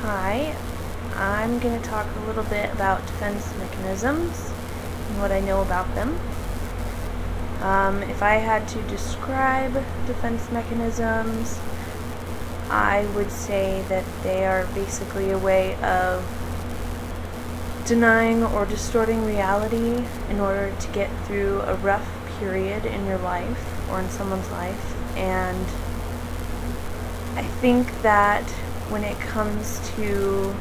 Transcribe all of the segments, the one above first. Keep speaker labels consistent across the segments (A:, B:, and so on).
A: Hi, I'm going to talk a little bit about defense mechanisms and what I know about them. If I had to describe defense mechanisms, I would say that they are basically a way of denying or distorting reality in order to get through a rough period in your life or in someone's life. And I think that when it comes to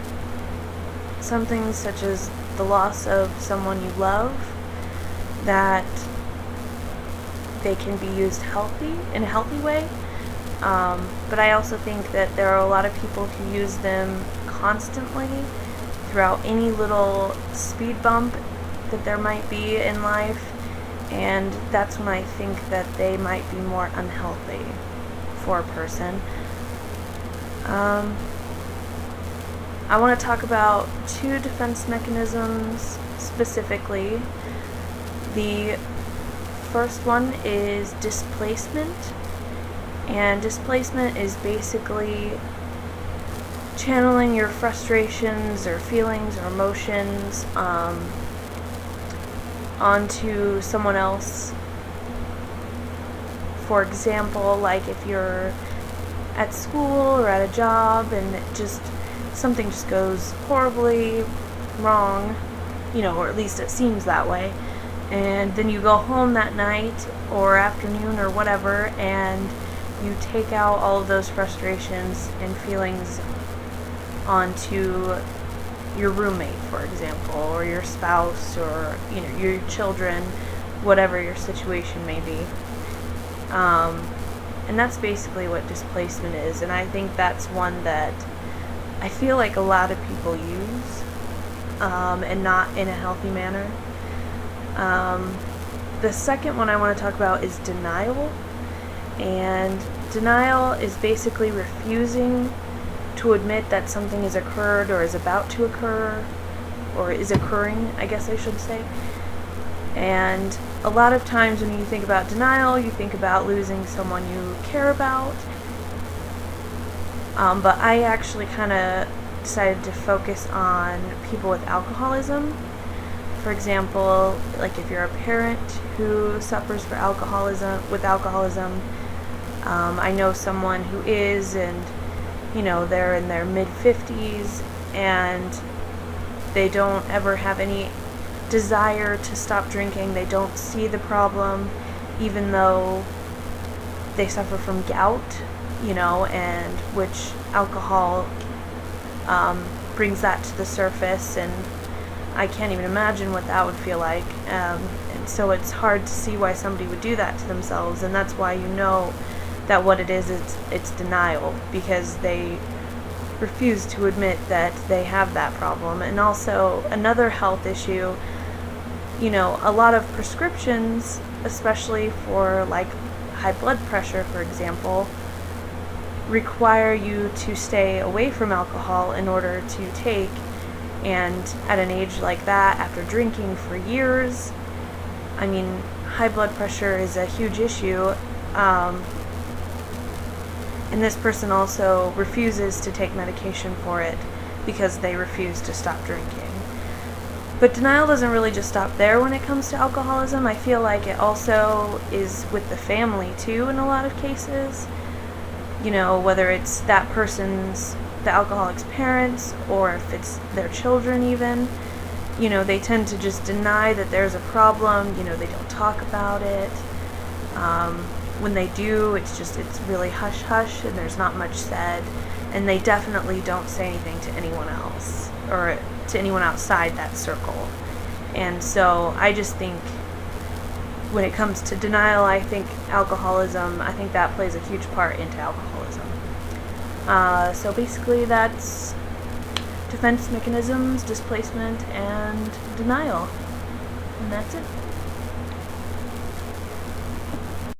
A: something such as the loss of someone you love, that they can be used in a healthy way. But I also think that there are a lot of people who use them constantly throughout any little speed bump that there might be in life, and that's when I think that they might be more unhealthy for a person. I want to talk about two defense mechanisms specifically. The first one is displacement, and displacement is basically channeling your frustrations or feelings or emotions onto someone else. For example, like if you're at school or at a job and something just goes horribly wrong, or at least it seems that way, and then you go home that night or afternoon or whatever, and you take out all of those frustrations and feelings onto your roommate, for example, or your spouse, or your children, whatever your situation may be. And that's basically what displacement is, and I think that's one that I feel like a lot of people use, and not in a healthy manner. The second one I want to talk about is denial, and denial is basically refusing to admit that something has occurred or is about to occur, or is occurring, I guess I should say. And a lot of times when you think about denial, you think about losing someone you care about. But I actually kind of decided to focus on people with alcoholism. For example, like if you're a parent who suffers with alcoholism, I know someone who is, and they're in their mid-50s and they don't ever have any desire to stop drinking. They don't see the problem, even though they suffer from gout, and which alcohol brings that to the surface, and I can't even imagine what that would feel like. And so it's hard to see why somebody would do that to themselves, and that's why that what it is, it's denial, because they refuse to admit that they have that problem. And also another health issue, a lot of prescriptions, especially for like high blood pressure, for example, require you to stay away from alcohol in order to take, and at an age like that, after drinking for years, high blood pressure is a huge issue, and this person also refuses to take medication for it because they refuse to stop drinking. But denial doesn't really just stop there when it comes to alcoholism. I feel like it also is with the family too in a lot of cases. Whether it's the alcoholic's parents, or if it's their children even, they tend to just deny that there's a problem. They don't talk about it. When they do, it's really hush-hush, and there's not much said, and they definitely don't say anything to anyone else, or to anyone outside that circle. And so I just think when it comes to denial, I think that plays a huge part into alcoholism. So basically that's defense mechanisms, displacement, and denial. And that's it.